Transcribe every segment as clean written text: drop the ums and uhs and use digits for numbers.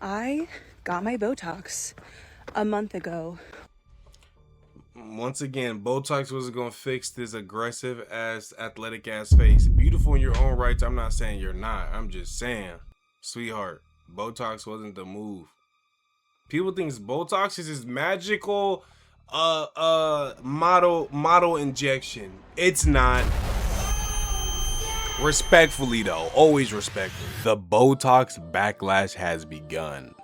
I got my Botox a month ago. Once again, Botox wasn't gonna fix this aggressive ass, athletic ass face. Beautiful in your own rights. I'm not saying you're not. I'm just saying, sweetheart, Botox wasn't the move. People think Botox is this magical model injection. It's not. Respectfully though, always respectfully. The Botox backlash has begun.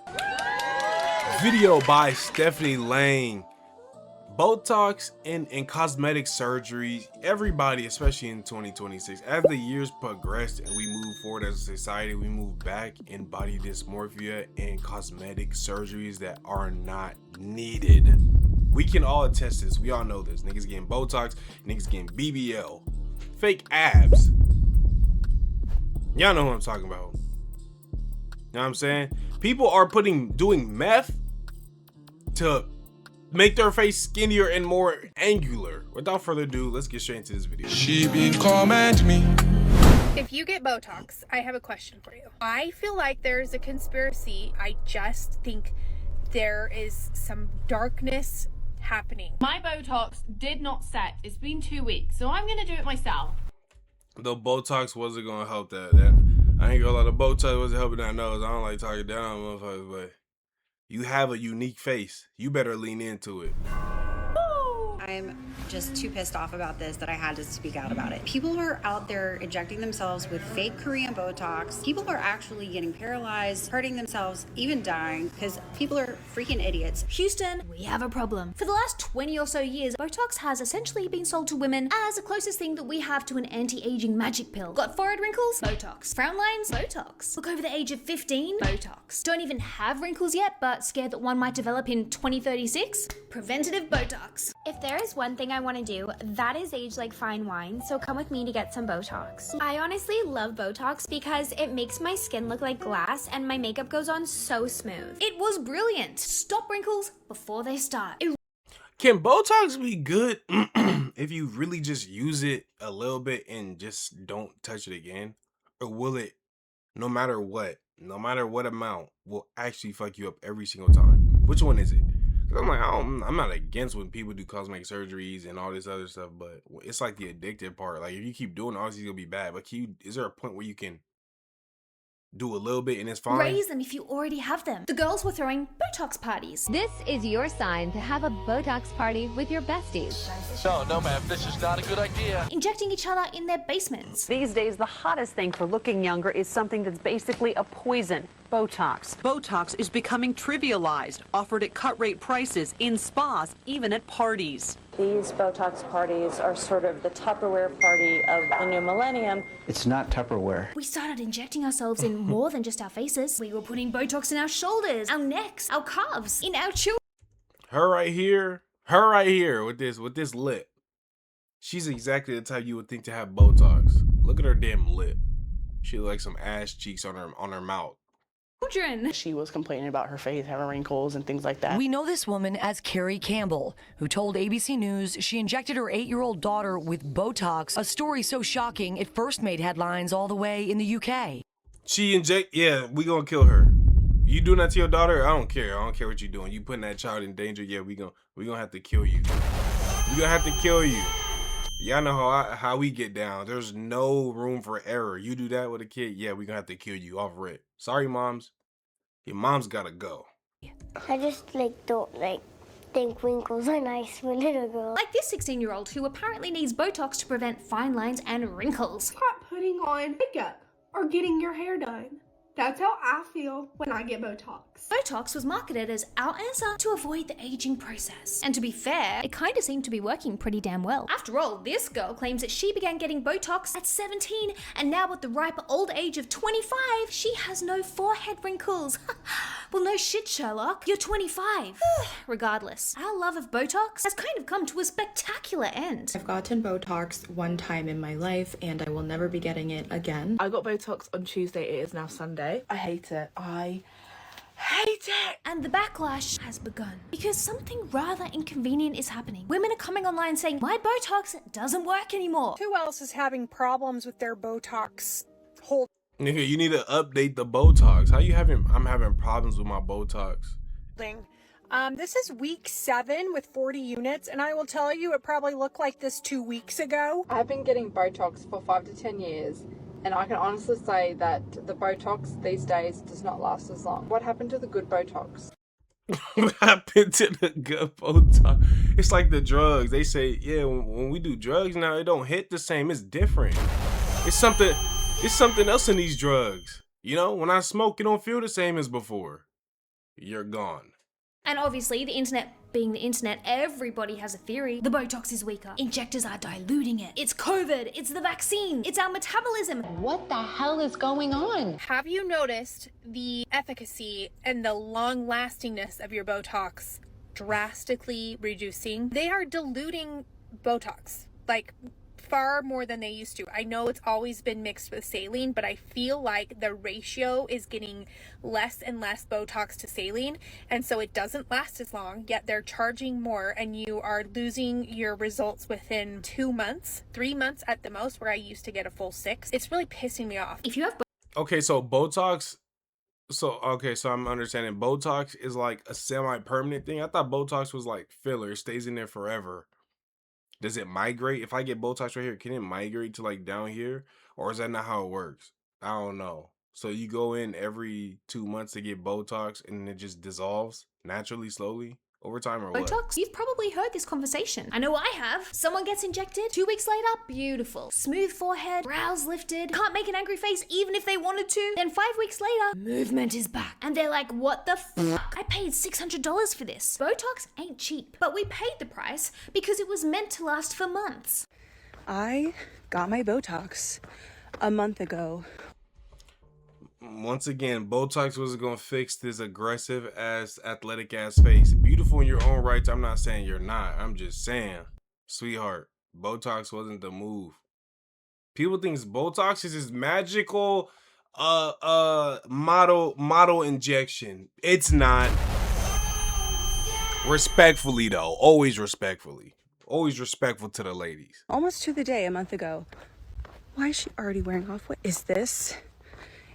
Video by Stephanie Lang. Botox and cosmetic surgeries, everybody, especially in 2026, as the years progress and we move forward as a society, we move back in body dysmorphia and cosmetic surgeries that are not needed. We can all attest this. We all know this. Niggas getting Botox, niggas getting BBL, fake abs. Y'all know what I'm talking about. You know what I'm saying? People are doing meth to make their face skinnier and more angular. Without further ado, let's get straight into this video. She been comment me. If you get Botox, I have a question for you. I feel like there's a conspiracy. I just think there is some darkness happening. My Botox did not set. It's been 2 weeks, so I'm gonna do it myself. The Botox wasn't gonna help that. I ain't gonna lie, the Botox wasn't helping that nose. I don't like talking down on motherfuckers, but you have a unique face. You better lean into it. I'm just too pissed off about this that I had to speak out about it. People are out there injecting themselves with fake Korean Botox. People are actually getting paralyzed, hurting themselves, even dying because people are freaking idiots. Houston, we have a problem. For the last 20 or so years, Botox has essentially been sold to women as the closest thing that we have to an anti-aging magic pill. Got forehead wrinkles? Botox. Frown lines? Botox. Look over the age of 15? Botox. Don't even have wrinkles yet, but scared that one might develop in 2036? Preventative Botox. If there is one thing I want to do, that is age like fine wine, so come with me to get some Botox. I honestly love Botox because it makes my skin look like glass and my makeup goes on so smooth. It was brilliant. Stop wrinkles before they start. Can Botox be good if you really just use it a little bit and just don't touch it again? Or will it, no matter what amount, will actually fuck you up every single time? Which one is it? I'm like, I'm not against when people do cosmetic surgeries and all this other stuff, but it's like the addictive part. Like if you keep doing it, obviously it's gonna be bad. But is there a point where you can do a little bit and it's fine? Raise them if you already have them. The girls were throwing Botox parties. This is your sign to have a Botox party with your besties. No, ma'am, this is not a good idea. Injecting each other in their basements. These days, the hottest thing for looking younger is something that's basically a poison. Botox. Botox is becoming trivialized, offered at cut-rate prices, in spas, even at parties. These Botox parties are sort of the Tupperware party of the new millennium. It's not Tupperware. We started injecting ourselves in more than just our faces. We were putting Botox in our shoulders, our necks, our calves, in our children. Her right here with this lip. She's exactly the type you would think to have Botox. Look at her damn lip. She looks like some ass cheeks on her mouth. She was complaining about her face having wrinkles and things like that. We know this woman as Carrie Campbell, who told ABC News she injected her 8-year-old daughter with Botox, a story so shocking it first made headlines all the way in the UK. Yeah, we gonna kill her. You doing that to your daughter? I don't care. I don't care what you're doing. You putting that child in danger? Yeah, we gonna have to kill you. We gonna have to kill you. Y'all know how we get down. There's no room for error. You do that with a kid, yeah, we gonna have to kill you off rip. Sorry, moms. Your mom's gotta go. I just don't think wrinkles are nice for little girls. Like this 16-year-old who apparently needs Botox to prevent fine lines and wrinkles. Stop putting on makeup or getting your hair done. That's how I feel when I get Botox. Botox was marketed as our answer to avoid the aging process. And to be fair, it kind of seemed to be working pretty damn well. After all, this girl claims that she began getting Botox at 17, and now at the ripe old age of 25, she has no forehead wrinkles. Well, no shit, Sherlock. You're 25. Regardless, our love of Botox has kind of come to a spectacular end. I've gotten Botox one time in my life, and I will never be getting it again. I got Botox on Tuesday. It is now Sunday. I hate it. I hate it. And the backlash has begun because something rather inconvenient is happening. Women are coming online saying, my Botox doesn't work anymore. Who else is having problems with their Botox? Hold. Nigga, you need to update the Botox. How you having? I'm having problems with my Botox. This is week 7 with 40 units, and I will tell you, it probably looked like this 2 weeks ago. I've been getting Botox for 5 to 10 years, and I can honestly say that the Botox these days does not last as long. What happened to the good Botox? What happened to the good Botox? It's like the drugs. They say, yeah, when we do drugs now, it don't hit the same. It's different. It's something else in these drugs. You know, when I smoke, it don't feel the same as before. You're gone. And obviously, the internet being the internet, everybody has a theory. The Botox is weaker. Injectors are diluting it. It's COVID. It's the vaccine. It's our metabolism. What the hell is going on? Have you noticed the efficacy and the long lastingness of your Botox drastically reducing? They are diluting Botox, like far more than they used to. I know it's always been mixed with saline, but I feel like the ratio is getting less and less Botox to saline, and so it doesn't last as long, yet they're charging more, and you are losing your results within 2 months, 3 months at the most, where I used to get a full 6. It's really pissing me off. If you have Okay, so Botox. So I'm understanding Botox is like a semi-permanent thing. I thought Botox was like filler. It stays in there forever. Does it migrate? If I get Botox right here, can it migrate to like down here? Or is that not how it works? I don't know. So you go in every 2 months to get Botox and it just dissolves naturally, slowly over time, or what? Botox? You've probably heard this conversation. I know I have. Someone gets injected, 2 weeks later, beautiful. Smooth forehead, brows lifted, can't make an angry face even if they wanted to. Then 5 weeks later, movement is back. And they're like, what the fuck? I paid $600 for this. Botox ain't cheap, but we paid the price because it was meant to last for months. I got my Botox a month ago. Once again, Botox wasn't gonna fix this aggressive ass, athletic ass face. Beautiful in your own rights. I'm not saying you're not. I'm just saying, sweetheart, Botox wasn't the move. People think Botox is this magical model injection. It's not. Respectfully though, always respectfully. Always respectful to the ladies. Almost to the day a month ago. Why is she already wearing off? What is this?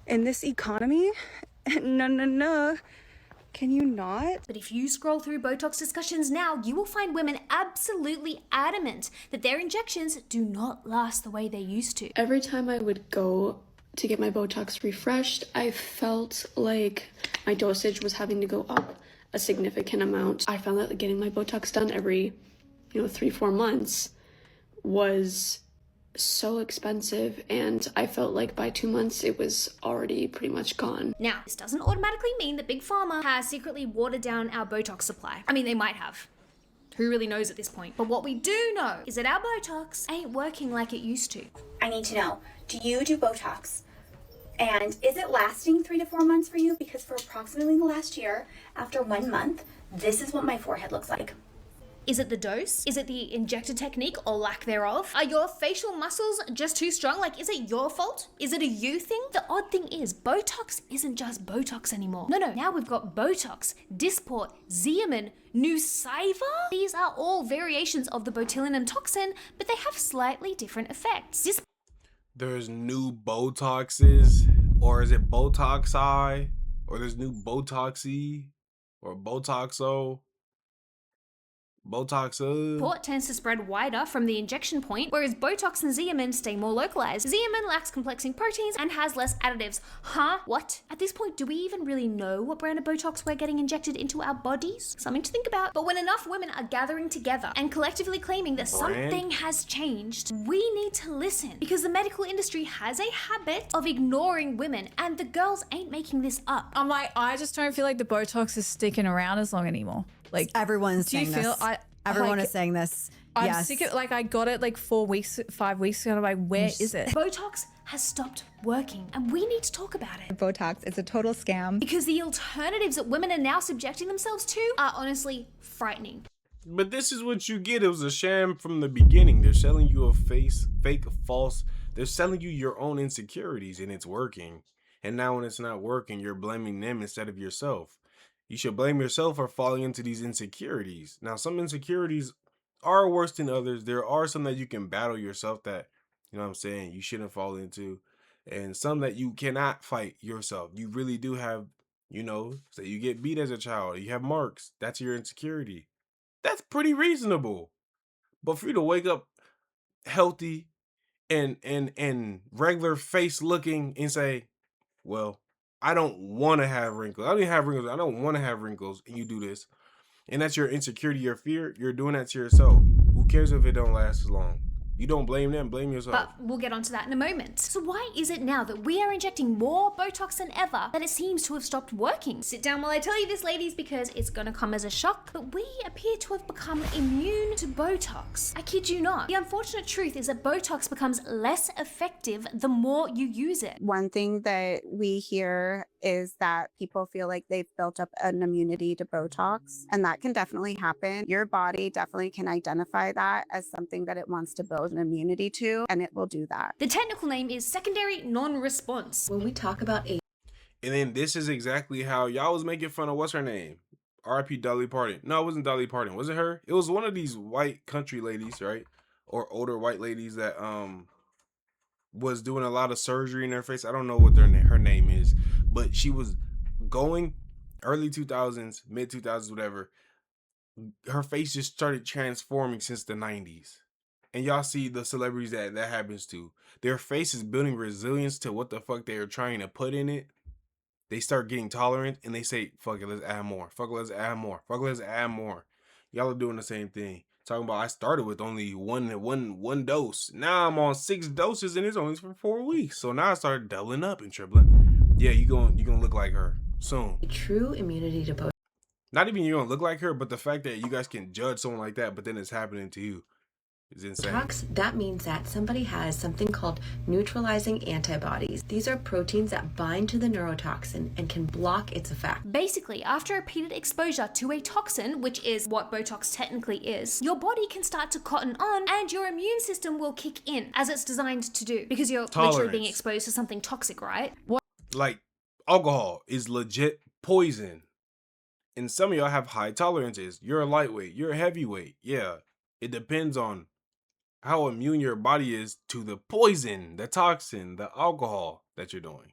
In this economy? No. Can you not? But if you scroll through Botox discussions now, you will find women absolutely adamant that their injections do not last the way they used to. Every time I would go to get my Botox refreshed, I felt like my dosage was having to go up a significant amount. I found that getting my Botox done every, 3-4 months was so expensive, and I felt like by 2 months it was already pretty much gone. Now, this doesn't automatically mean that Big Pharma has secretly watered down our Botox supply. I mean, they might have. Who really knows at this point? But what we do know is that our Botox ain't working like it used to. I need to know, do you do Botox? And is it lasting 3 to 4 months for you? Because for approximately the last year, after 1 month, this is what my forehead looks like. Is it the dose? Is it the injector technique or lack thereof? Are your facial muscles just too strong? Like, is it your fault? Is it a you thing? The odd thing is, Botox isn't just Botox anymore. No, now we've got Botox, Dysport, Xeomin, Nuceiva. These are all variations of the botulinum toxin, but they have slightly different effects. There's new Botoxes, or is it Botoxi, or there's new Botoxy, or Botoxo. Port tends to spread wider from the injection point, whereas Botox and Xeomin stay more localized. Xeomin lacks complexing proteins and has less additives. Huh? What? At this point, do we even really know what brand of Botox we're getting injected into our bodies? Something to think about. But when enough women are gathering together and collectively claiming that something has changed, we need to listen, because the medical industry has a habit of ignoring women, and the girls ain't making this up. I'm like, I just don't feel like the Botox is sticking around as long anymore. Like, everyone's saying this. Everyone is saying this. I'm yes. sick of, I got it 5 weeks ago, and I'm like, where is it? Botox has stopped working, and we need to talk about it. Botox, it's a total scam. Because the alternatives that women are now subjecting themselves to are honestly frightening. But this is what you get. It was a sham from the beginning. They're selling you a fake, false. They're selling you your own insecurities, and it's working. And now when it's not working, you're blaming them instead of yourself. You should blame yourself for falling into these insecurities. Now, some insecurities are worse than others. There are some that you can battle yourself that, you know what I'm saying, you shouldn't fall into. and some that you cannot fight yourself. You really do have, you know, say you get beat as a child, you have marks, that's your insecurity. That's pretty reasonable. But for you to wake up healthy and regular face looking and say, well, I don't want to have wrinkles. I don't even have wrinkles. I don't want to have wrinkles. And you do this. And that's your insecurity, your fear. You're doing that to yourself. Who cares if it don't last as long? You don't blame them, blame yourself. But we'll get onto that in a moment. So why is it now that we are injecting more Botox than ever that it seems to have stopped working? Sit down while I tell you this, ladies, because it's gonna come as a shock, but we appear to have become immune to Botox. I kid you not. The unfortunate truth is that Botox becomes less effective the more you use it. One thing that we hear is that people feel like they've built up an immunity to Botox, and that can definitely happen. Your body definitely can identify that as something that it wants to build an immunity to, and it will do that. The technical name is secondary non-response. When we talk about and then this is exactly how y'all was making fun of what's her name? R.I.P. Dolly Parton. No, it wasn't Dolly Parton. Was it her? It was one of these white country ladies, right? Or older white ladies that was doing a lot of surgery in her face. I don't know what her name is, but she was going early 2000s, mid 2000s, whatever. Her face just started transforming since the 90s. And y'all see the celebrities that happens to. Their face is building resilience to what the fuck they are trying to put in it. They start getting tolerant and they say, fuck it, let's add more. Fuck it, let's add more. Fuck it, let's add more. Y'all are doing the same thing. Talking about I started with only one dose. Now I'm on 6 doses and it's only for 4 weeks. So now I started doubling up and tripling. Yeah, you're gonna look like her soon. True immunity to Botox. Not even you're gonna look like her, but the fact that you guys can judge someone like that, but then it's happening to you. Is insane. That means that somebody has something called neutralizing antibodies. These are proteins that bind to the neurotoxin and can block its effect. Basically, after repeated exposure to a toxin, which is what Botox technically is, your body can start to cotton on and your immune system will kick in, as it's designed to do, because you're literally being exposed to something toxic, right? Like, alcohol is legit poison. And some of y'all have high tolerances. You're a lightweight, you're a heavyweight. Yeah, it depends on how immune your body is to the poison, the toxin, the alcohol that you're doing.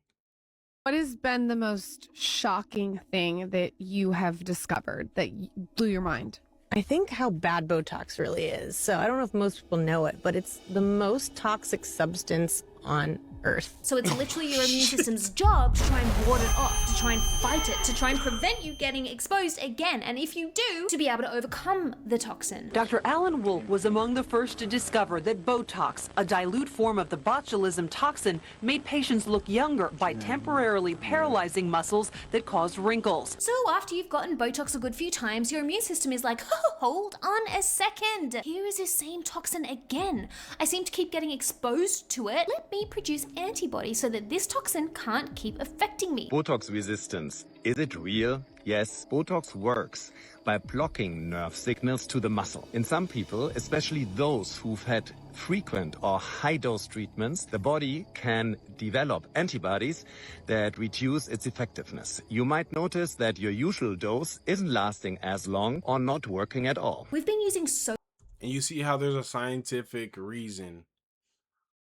What has been the most shocking thing that you have discovered that blew your mind? I think how bad Botox really is. So I don't know if most people know it, but it's the most toxic substance on Earth. So it's literally your immune system's job to try and ward it off, to try and fight it, to try and prevent you getting exposed again. And if you do, to be able to overcome the toxin. Dr. Alan Wolf was among the first to discover that Botox, a dilute form of the botulism toxin, made patients look younger by temporarily paralyzing muscles that caused wrinkles. So after you've gotten Botox a good few times, your immune system is like, oh, hold on a second. Here is this same toxin again. I seem to keep getting exposed to it. Let me produce antibodies so that this toxin can't keep affecting me. Botox resistance, is it real? Yes, Botox works by blocking nerve signals to the muscle. In some people, especially those who've had frequent or high-dose treatments, the body can develop antibodies that reduce its effectiveness. You might notice that your usual dose isn't lasting as long or not working at all. We've been using so... And you see how there's a scientific reason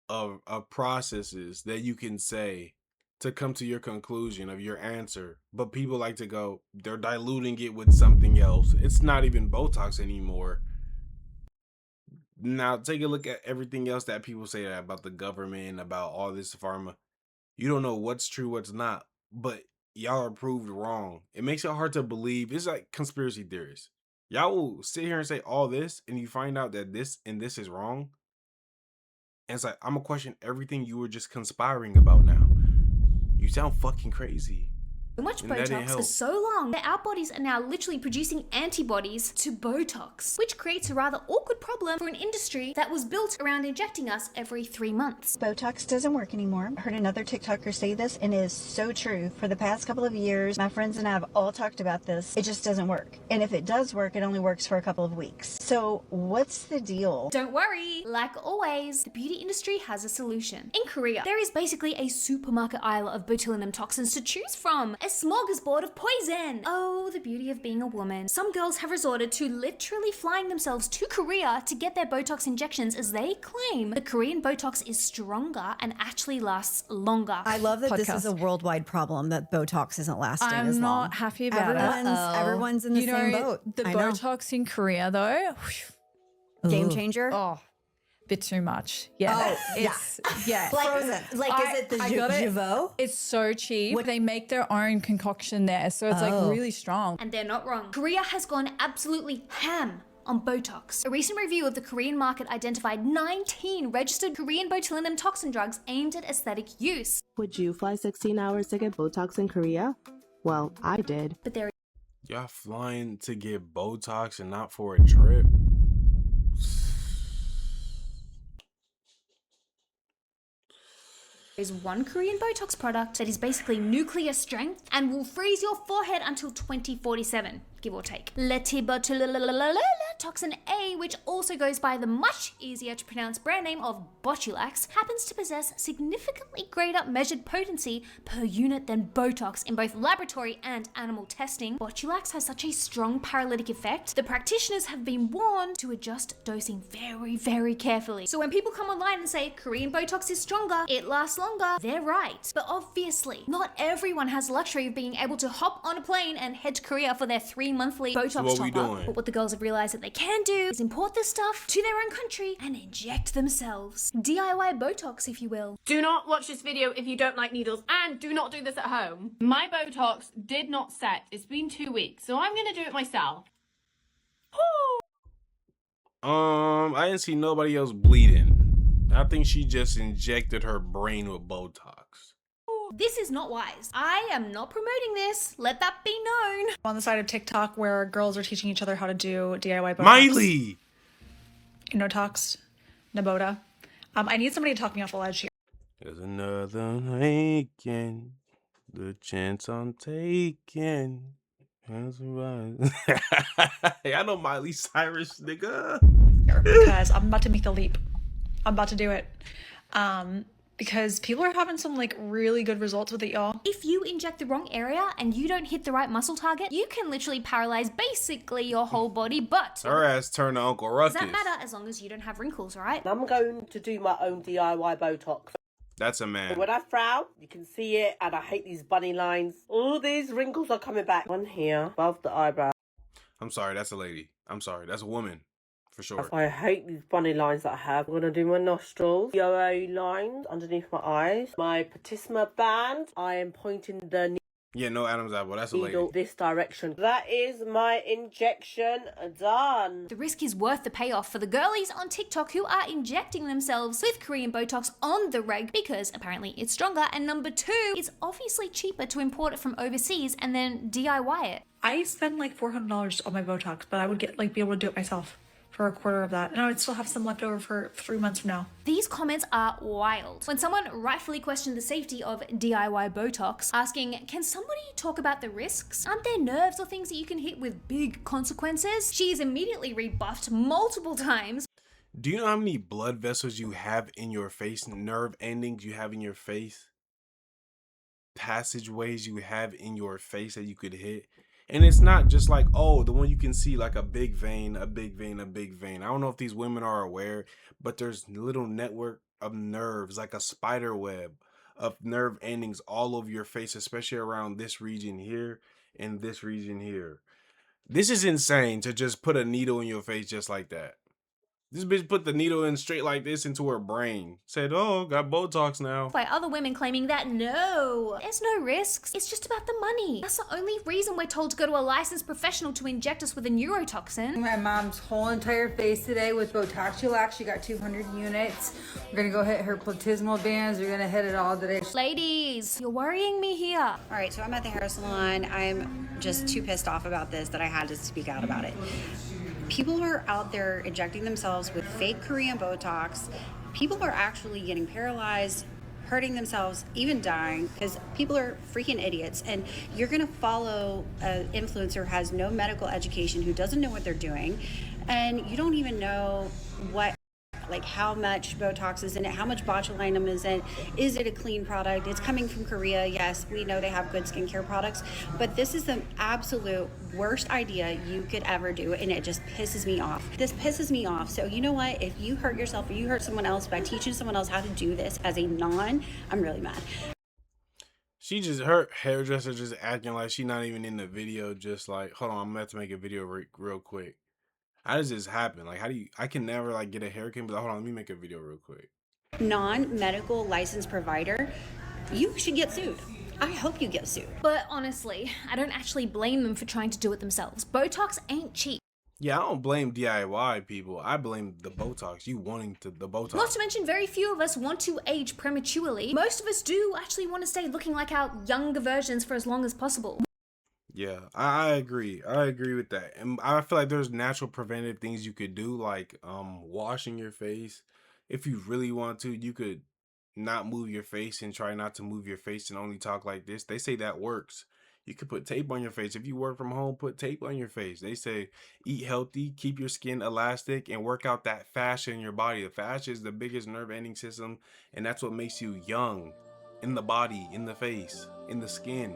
of processes that you can say to come to your conclusion of your answer, but people like to go, they're diluting it with something else. It's not even Botox anymore. Now take a look at everything else that people say about the government, about all this pharma. You don't know what's true, what's not, but y'all are proved wrong. It makes it hard to believe. It's like conspiracy theorists. Y'all will sit here and say all this and you find out that this and this is wrong. And it's like, I'm gonna question everything you were just conspiring about now. You sound fucking crazy. much Botox for so long that our bodies are now literally producing antibodies to Botox, which creates a rather awkward problem for an industry that was built around injecting us every 3 months. Botox doesn't work anymore. I heard another TikToker say this, and it is so true. For the past couple of years, my friends and I have all talked about this. It just doesn't work. And if it does work, it only works for a couple of weeks. So what's the deal? Don't worry. Like always, the beauty industry has a solution. In Korea, there is basically a supermarket aisle of botulinum toxins to choose from. a smorgasbord of poison. Oh, the beauty of being a woman. Some girls have resorted to literally flying themselves to Korea to get their Botox injections, as they claim the Korean Botox is stronger and actually lasts longer. I love that this is a worldwide problem, that Botox isn't lasting as long. I'm not happy about it. Everyone's in the same boat. The Botox in Korea, though, game changer. Oh, bit too much. Yeah. Oh, it's yeah. Like is it the Javoux? It's so cheap. They make their own concoction there, so it's like really strong. And they're not wrong. Korea has gone absolutely ham on Botox. A recent review of the Korean market identified 19 registered Korean botulinum toxin drugs aimed at aesthetic use. Would you fly 16 hours to get Botox in Korea? Well, I did. But there Y'all flying to get Botox and not for a trip? is one Korean Botox product that is basically nuclear strength and will freeze your forehead until 2047, give or take. Toxin A, which also goes by the much easier to pronounce brand name of Botox, happens to possess significantly greater measured potency per unit than Botox in both laboratory and animal testing. Botox has such a strong paralytic effect, the practitioners have been warned to adjust dosing very, very carefully. So when people come online and say Korean Botox is stronger, it lasts longer, they're right. But obviously, not everyone has the luxury of being able to hop on a plane and head to Korea for their 3-monthly Botox top-up. But what the girls have realized that they can do is import this stuff to their own country and inject themselves. DIY Botox, if you will. Do not watch this video if you don't like needles, and do not do this at home. My Botox did not set. It's been 2 weeks, so I'm gonna do it myself. I didn't see nobody else bleeding. I think she just injected her brain with Botox. This is not wise. I am not promoting this. Let that be known. On the side of TikTok where girls are teaching each other how to do DIY Botox. Miley! Notox. Nabota. I need somebody to talk me off the ledge here. There's another weekend. The chance I'm taking. That's right. I know Miley Cyrus, nigga. Because I'm about to make the leap. I'm about to do it. Because people are having some like really good results with it, y'all. If you inject the wrong area and you don't hit the right muscle target, you can literally paralyze basically your whole body, but her ass turned to Uncle Ruckus. does that matter as long as you don't have wrinkles, right? I'm going to do my own DIY Botox. That's a man. When I frown, you can see it, and I hate these bunny lines. All these wrinkles are coming back. One here, above the eyebrow. I'm sorry, that's a lady. I'm sorry, that's a woman. For sure. I hate these bunny lines that I have. I'm going to do my nostrils, yellow lines underneath my eyes, my platysma band. I am pointing the yeah, no Adam's apple. That's a lady. needle this direction. That is my injection done. The risk is worth the payoff for the girlies on TikTok who are injecting themselves with Korean Botox on the reg because apparently it's stronger, and number two, it's obviously cheaper to import it from overseas and then DIY it. I spend like $400 on my Botox, but I would get be able to do it myself for a quarter of that, and I would still have some left over for 3 months from now. These comments are wild. When someone rightfully questioned the safety of DIY Botox, asking, can somebody talk about the risks? Aren't there nerves or things that you can hit with big consequences? She is immediately rebuffed multiple times. Do you know how many blood vessels you have in your face, nerve endings you have in your face? Passageways you have in your face that you could hit? And it's not just like, oh, the one you can see like a big vein, a big vein, a big vein. I don't know if these women are aware, but there's little network of nerves, like a spider web of nerve endings all over your face, especially around this region here and this region here. This is insane to just put a needle in your face just like that. This bitch put the needle in straight like this into her brain. Said, oh, got Botox now. By other women claiming that no, there's no risks. It's just about the money. That's the only reason we're told to go to a licensed professional to inject us with a neurotoxin. My mom's whole entire face today with Botox. She got 200 units. We're gonna go hit her platysmal bands. We're gonna hit it all today. Ladies, you're worrying me here. All right, so I'm at the hair salon. I'm just too pissed off about this that I had to speak out about it. People are out there injecting themselves with fake Korean Botox. People are actually getting paralyzed, hurting themselves, even dying, because people are freaking idiots. And you're gonna follow an influencer who has no medical education, who doesn't know what they're doing, and you don't even know what Like how much Botox is in it, how much botulinum is in it, is it a clean product? It's coming from Korea. Yes, we know they have good skincare products, but this is the absolute worst idea you could ever do, and it just pisses me off. This pisses me off. So you know what? If you hurt yourself or you hurt someone else by teaching someone else how to do this as a non, I'm really mad. She just, her hairdresser just acting like she not even in the video, just like, hold on, I'm about to make a video real quick. How does this happen? Like, how do you, I can never like get a haircut, but like, hold on, let me make a video real quick. Non-medical licensed provider, you should get sued. I hope you get sued. But honestly, I don't actually blame them for trying to do it themselves. Botox ain't cheap. Yeah, I don't blame DIY people. I blame the Botox. You wanting to the Botox. Not to mention, very few of us want to age prematurely. Most of us do actually want to stay looking like our younger versions for as long as possible. Yeah, I agree. I agree with that. And I feel like there's natural preventative things you could do, like washing your face. If you really want to, you could not move your face and try not to move your face and only talk like this. They say that works. You could put tape on your face. If you work from home, put tape on your face. They say eat healthy, keep your skin elastic, and work out that fascia in your body. The fascia is the biggest nerve ending system, and that's what makes you young in the body, in the face, in the skin.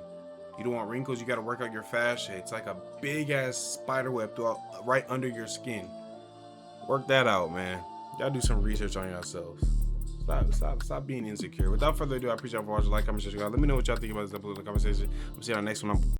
You don't want wrinkles, you got to work out your fascia. It's like a big ass spider web right under your skin. Work that out, man. Y'all do some research on yourselves. Stop being insecure. Without further ado, I appreciate y'all for watching. Like, comment, subscribe. Let me know what y'all think about this episode in the comment section. I'm seeing you on the next one.